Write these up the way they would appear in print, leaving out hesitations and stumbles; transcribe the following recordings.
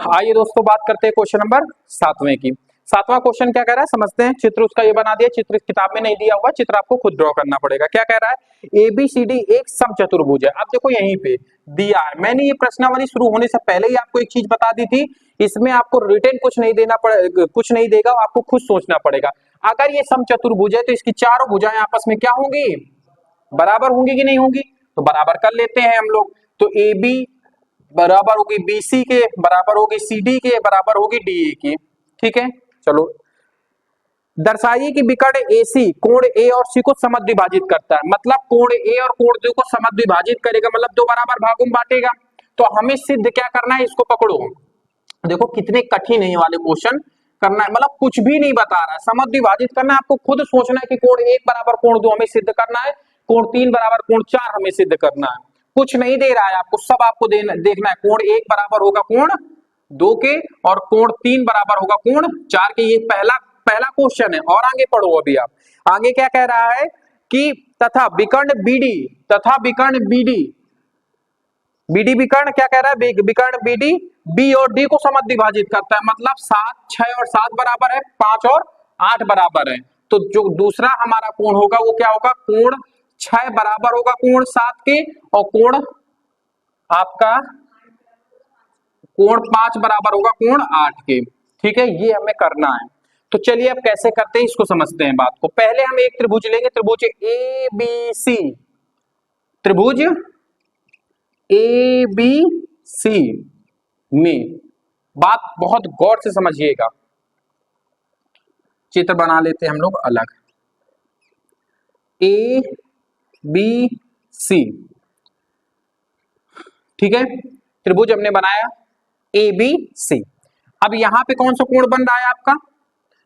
आइए दोस्तों बात करते हैं क्वेश्चन नंबर 7वें की। 7वां क्वेश्चन क्या कह रहा है समझते हैं। चित्र उसका ये बना दिया, चित्र किताब में नहीं दिया हुआ, चित्र आपको खुद ड्रॉ करना पड़ेगा। क्या कह रहा है, एबीसीडी एक समचतुर्भुज है। अब देखो यहीं पे दिया है, मैंने ये प्रश्नावली शुरू होने से पहले ही आपको एक चीज बता दी थी, इसमें आपको रिटर्न कुछ नहीं देना पड़ेगा, कुछ नहीं देगा, आपको खुद सोचना पड़ेगा। अगर ये समचतुर्भुज है तो इसकी चारों भुजाएं आपस में क्या होंगी, बराबर होंगी कि नहीं होंगी। तो बराबर कर लेते हैं हम लोग। तो ए बी बराबर होगी बीसी के, बराबर होगी सीडी के, बराबर होगी डीए की। ठीक है, चलो दर्शाइए कि विकर्ण एसी कोण ए और सी को समद्विभाजित करता है। मतलब कोण ए और कोण डी को समद्विभाजित करेगा, मतलब दो बराबर भागों में बांटेगा। तो हमें सिद्ध क्या करना है, इसको पकड़ो। देखो कितने कठिन है ये वाले क्वेश्चन करना है, मतलब कुछ भी नहीं बता रहा है, समद्विभाजित करना है, आपको खुद सोचना है कि कोण एक बराबर कोण दो हमें सिद्ध करना है, कोण तीन बराबर कोण चार हमें सिद्ध करना है। कुछ नहीं दे रहा है आपको, सब आपको देखना है। कोण एक बराबर होगा कोण दो के और कोण तीन बराबर होगा कोण चार के। ये पहला क्वेश्चन है। और आगे पढ़ो, अभी आप आगे क्या कह रहा है कि तथा विकर्ण बीडी, तथा विकर्ण बीडी, बीडी विकर्ण क्या कह रहा है, विकर्ण बीडी बी और डी को समद्विभाजित करता है। मतलब 7 6 और 7 बराबर है, 5 और 8 बराबर है। तो जो दूसरा हमारा कोण होगा वो क्या होगा, कोण 6 बराबर होगा कोण 7 के, और कोण आपका कोण 5 बराबर होगा कोण 8 के। ठीक है, ये हमें करना है। तो चलिए अब कैसे करते हैं इसको समझते हैं बात को। पहले हम एक त्रिभुज लेंगे, त्रिभुज ए बी सी, त्रिभुज ए बी सी में बात बहुत गौर से समझिएगा। चित्र बना लेते हैं हम लोग अलग। ए बी सी, ठीक है, त्रिभुज हमने बनाया ए बी सी। अब यहां पे कौन सा कोण बन रहा है आपका,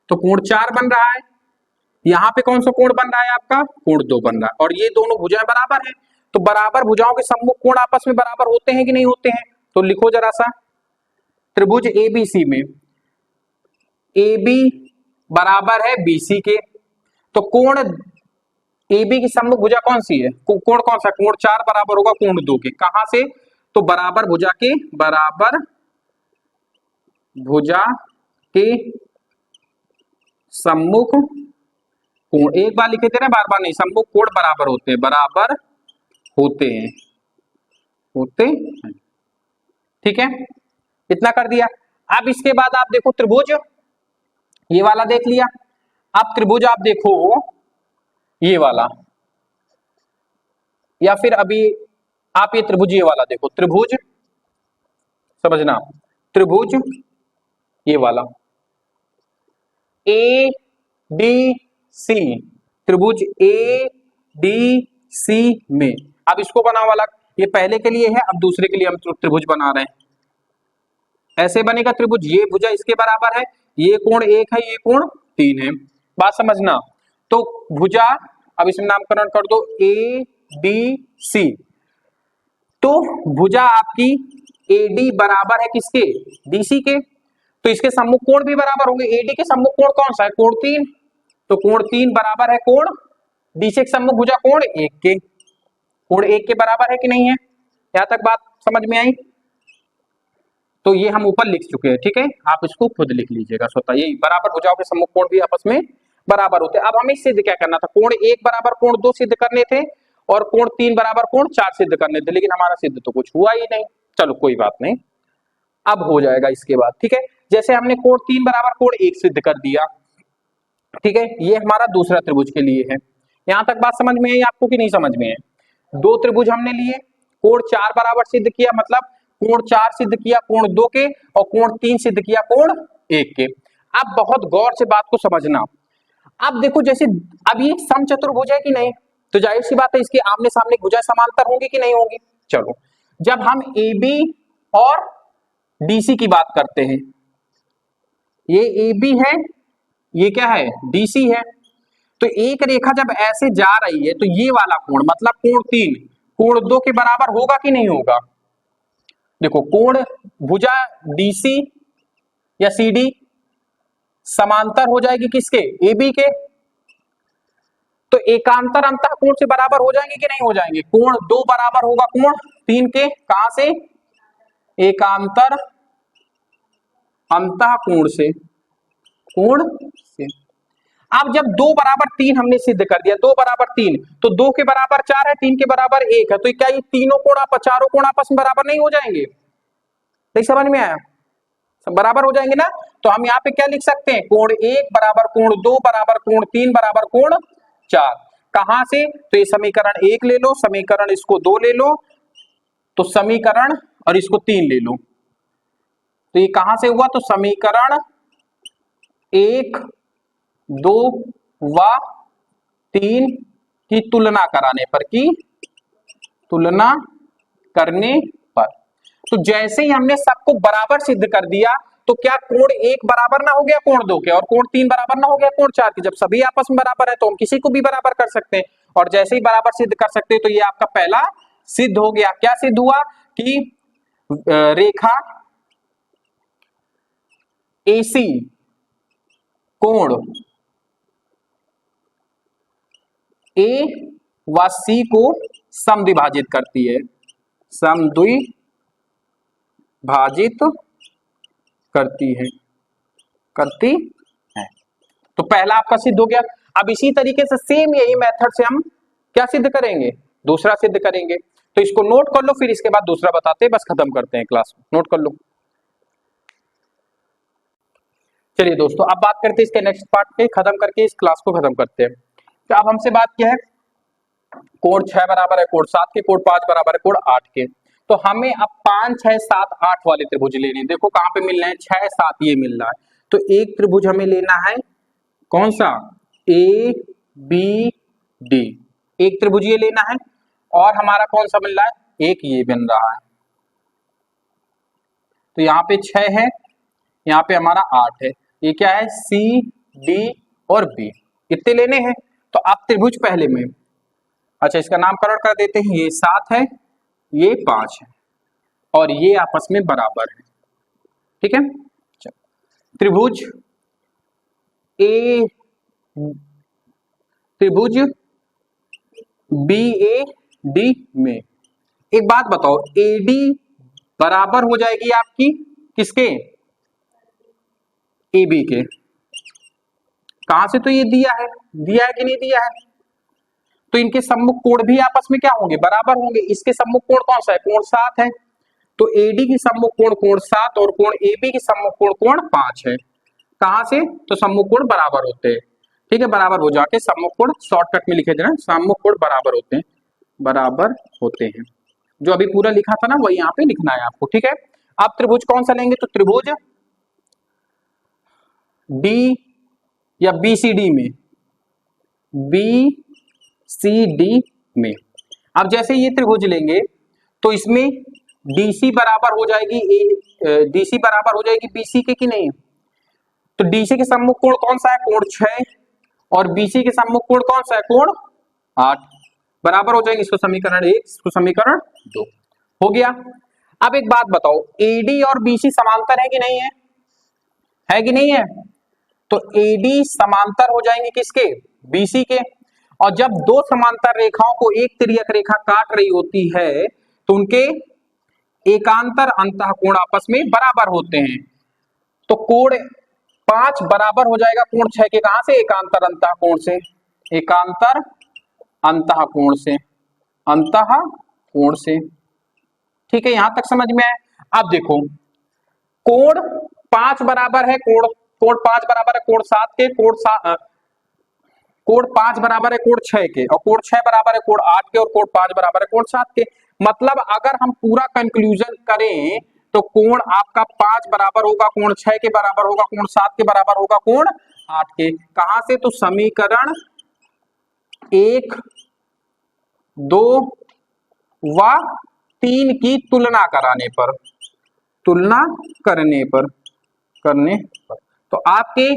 तो कोण 4 बन रहा है। यहां पे कौन सा कोण बन रहा है आपका, कोण 2 बन रहा है। और ये दोनों भुजाएं बराबर हैं, तो बराबर भुजाओं के सम्मुख कोण आपस में बराबर होते हैं कि नहीं होते हैं। तो लिखो जरा सा, त्रिभुज एबीसी में ए बी बराबर है बीसी के, तो कोण ए बी की सम्मुख भुजा कौन सी है, कोण कौन सा, कोण 4 बराबर होगा कोण 2 के। कहां से, तो बराबर भुजा के, बराबर भुजा के सम्मुख कोण, एक बार लिखे थे ना, बार बार नहीं, सम्मुख कोण बराबर होते हैं, बराबर होते हैं, होते हैं। ठीक है, इतना कर दिया। अब इसके बाद आप देखो त्रिभुज ये वाला देख लिया। अब त्रिभुज आप देखो ये वाला, या फिर अभी आप ये त्रिभुज ये वाला देखो, त्रिभुज समझना, त्रिभुज ये वाला ए डी सी, त्रिभुज ए डी सी में। अब इसको बना वाला, ये पहले के लिए है, अब दूसरे के लिए हम त्रिभुज बना रहे हैं। ऐसे बनेगा त्रिभुज, ये भुजा इसके बराबर है, ये कोण 1 है, ये कोण 3 है। बात समझना। तो भुजा, अब इसमें नामकरण कर दो ए डी सी। तो भुजा आपकी ए डी बराबर है किसके, डीसी के, तो इसके सम्मुख कोण भी बराबर होंगे। एडी के सम्मुख कोण कौन सा है, कोण 3, तो कोण 3 बराबर है कोण डीसी के सम्मुख भुजा कोण 1 के, कोण 1 के बराबर है कि नहीं है। यहां तक बात समझ में आई। तो ये हम ऊपर लिख चुके हैं, ठीक है, आप इसको खुद लिख लीजिएगा स्वतः। ये बराबर भुजाओं के सम्मुख कोण भी आपस में बराबर होते हैं। अब हमें सिद्ध क्या करना था, कोण 1 बराबर कोण 2 सिद्ध करने थे, और कोण 3 बराबर कोण 4 सिद्ध करने थे, लेकिन हमारा सिद्ध तो कुछ हुआ ही नहीं। चलो कोई बात नहीं, अब हो जाएगा इसके बाद। ठीक है, जैसे हमने कोण 3 बराबर कोण 1 सिद्ध कर दिया, ठीक है, ये हमारा दूसरा त्रिभुज के लिए है। यहां तक बात समझ में आई आपको कि नहीं समझ में है। दो त्रिभुज हमने लिए, कोण 4 बराबर सिद्ध किया, मतलब कोण 4 सिद्ध किया कोण 2 के, और कोण 3 सिद्ध किया कोण 1 के। अब बहुत गौर से बात को समझना। अब देखो जैसे अब ये समचतुर्भुज है कि नहीं, तो जाहिर सी बात है इसके आमने सामने भुजा समांतर होंगी कि नहीं होंगी। चलो जब हम ए बी और डीसी की बात करते हैं, ये ए बी है, ये क्या है, डीसी है, तो एक रेखा जब ऐसे जा रही है तो ये वाला कोण मतलब कोण 3 कोण 2 के बराबर होगा कि नहीं होगा। देखो कोण भुजा डीसी या सीडी समांतर हो जाएगी किसके, ए बी के, तो एकांतर अंतः कोण से बराबर हो जाएंगे कि नहीं हो जाएंगे। कोण 2 बराबर होगा कोण 3 के, कहां से, एकांतर अंतःकोण से, कोण से। अब जब 2 बराबर 3 हमने सिद्ध कर दिया, 2 बराबर 3, तो 2 के बराबर 4 है, 3 के बराबर 1 है, तो क्या ये तीनों कोण चारों कोण आपस में बराबर नहीं हो जाएंगे? नहीं समझ में आया? सब बराबर हो जाएंगे ना। तो हम यहाँ पे क्या लिख सकते हैं, कोण 1 बराबर कोण 2 बराबर कोण 3 बराबर कोण 4। कहां से? तो ये समीकरण 1 ले लो, समीकरण इसको 2 ले लो, तो समीकरण और इसको 3 ले लो, तो ये कहां से हुआ? तो समीकरण 1 2 व 3 की तुलना कराने पर, की तुलना करने पर, तो जैसे ही हमने सबको बराबर सिद्ध कर दिया, तो क्या कोण 1 बराबर ना हो गया कोण 2 के, और कोण 3 बराबर ना हो गया कोण 4 के? जब सभी आपस में बराबर है तो हम किसी को भी बराबर कर सकते हैं, और जैसे ही बराबर सिद्ध कर सकते हैं तो ये आपका पहला सिद्ध हो गया। क्या सिद्ध हुआ? कि रेखा AC कोण A व C को समद्विभाजित करती है, समद्विभाजित करती है, करती है। तो पहला आपका सिद्ध हो गया। अब इसी तरीके से सेम यही मेथड से हम क्या सिद्ध करेंगे? दूसरा सिद्ध करेंगे। तो इसको नोट कर लो, फिर इसके बाद दूसरा बताते हैं, बस खत्म करते हैं क्लास में। नोट कर लो। चलिए दोस्तों, अब बात करते हैं इसके नेक्स्ट पार्ट पे, खत्म करके इस क्लास को खत्म करते हैं। तो अब हमसे बात किया है कोण 6 बराबर है कोण 7 के, कोण 5 बराबर है कोण 8 के। तो हमें अब 5 6 7 8 वाले त्रिभुज लेने हैं। देखो कहां पे मिल रहे हैं, 6 7 ये मिल रहा है। तो एक त्रिभुज हमें लेना है, कौन सा? A B D, एक त्रिभुज ये लेना है, और हमारा कौन सा मिल रहा है? एक ये बन रहा है। तो यहाँ पे 6 है, यहाँ पे हमारा 8 है, ये क्या है? C D और B, कितने लेने हैं? तो आप त्रिभुज पहले में, अच्छा इसका नामकरण कर देते हैं, ये 7 है, ये 5 है, और ये आपस में बराबर है। ठीक है, त्रिभुज ए त्रिभुज BAD में एक बात बताओ, AD बराबर हो जाएगी आपकी किसके? AB के। कहां से? तो ये दिया है कि नहीं दिया है? तो इनके सम्मुख कोण भी आपस में क्या होंगे? बराबर होंगे। इसके सम्मुख कोण कौन सा है? कोण 7 है। तो AD की सम्मुख कोण कोण 7 और कोण AB की सम्मुख कोण कोण 5 है। कहां से? तो सम्मुख कोण बराबर होते हैं। ठीक है, बराबर हो जाके सम्मुख कोण शॉर्टकट में लिखे जाए, सम्मुख कोण बराबर होते हैं, बराबर होते हैं। जो अभी पूरा लिखा था ना वही यहाँ पे लिखना है आपको। ठीक है, आप त्रिभुज कौन सा लेंगे? तो त्रिभुज D या BCD में, BCD में। अब जैसे ये त्रिभुज लेंगे तो इसमें DC बराबर हो जाएगी DC बराबर हो जाएगी BC के, कि नहीं? तो DC के सम्मुख कोण कौन सा है? कोण 6, और BC के सम्मुख कोण कौन सा है? कोण 8, बराबर हो जाएंगे। इसको समीकरण 1, इसको समीकरण 2 हो गया। अब एक बात बताओ, AD और BC समांतर है कि नहीं है? है कि नहीं है? तो AD समांतर हो जाएंगे किसके? BC के। और जब दो समांतर रेखाओं को एक तिर्यक रेखा काट रही होती है तो उनके एकांतर अंतःकोण आपस में बराबर होते हैं। तो कोण 5 बराबर हो जाएगा कोण 6 के, कहां से? एकांतर अंतःकोण से, एकांतर अंतःकोण से, अंतःकोण से। ठीक है, यहां तक समझ में आए? अब देखो, कोण 5 बराबर है कोण 5 बराबर है कोण 7 के, कोण 5 बराबर है कोण 6 के, और कोण 6 बराबर है कोण 8 के, और कोण 5 बराबर है कोण 7 के। मतलब अगर हम पूरा कंक्लूजन करें तो कोण आपका 5 बराबर होगा कोण 6 के बराबर होगा, कोण 7 के बराबर होगा कोण 8 के। कहां से? तो समीकरण 1 2 व 3 की तुलना कराने पर, तुलना करने पर, करने पर, तो आपके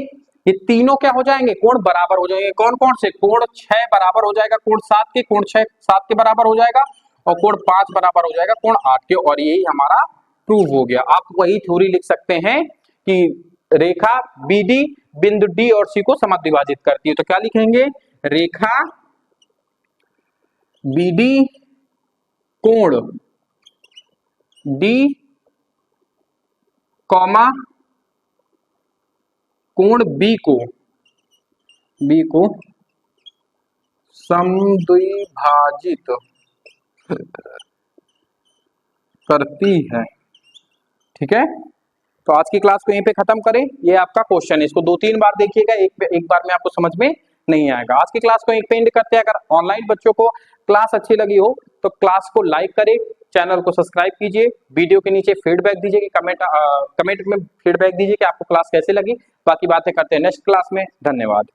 ये तीनों क्या हो जाएंगे? कोण बराबर हो जाएंगे। कौन कौन से? कोण 6 बराबर हो जाएगा कोण 7 के, कोण 6 7 के बराबर हो जाएगा, और कोण 5 बराबर हो जाएगा कोण 8 के, और यही हमारा प्रूव हो गया। आप वही थ्योरी लिख सकते हैं कि रेखा BD बिंदु D और C को समद्विभाजित करती है। तो क्या लिखेंगे? रेखा BD कोण D, कोण बी को समद्विभाजित करती है। ठीक है, तो आज की क्लास को यहीं पे खत्म करें। ये आपका क्वेश्चन है, इसको 2-3 बार देखिएगा, एक बार में आपको समझ में नहीं आएगा। आज की क्लास को यहीं पे एंड करते हैं। अगर ऑनलाइन बच्चों को क्लास अच्छी लगी हो तो क्लास को लाइक करें, चैनल को सब्सक्राइब कीजिए, वीडियो के नीचे फीडबैक दीजिए कि कमेंट में फीडबैक दीजिए कि आपको क्लास कैसे लगी। बाकी बातें करते हैं नेक्स्ट क्लास में। धन्यवाद।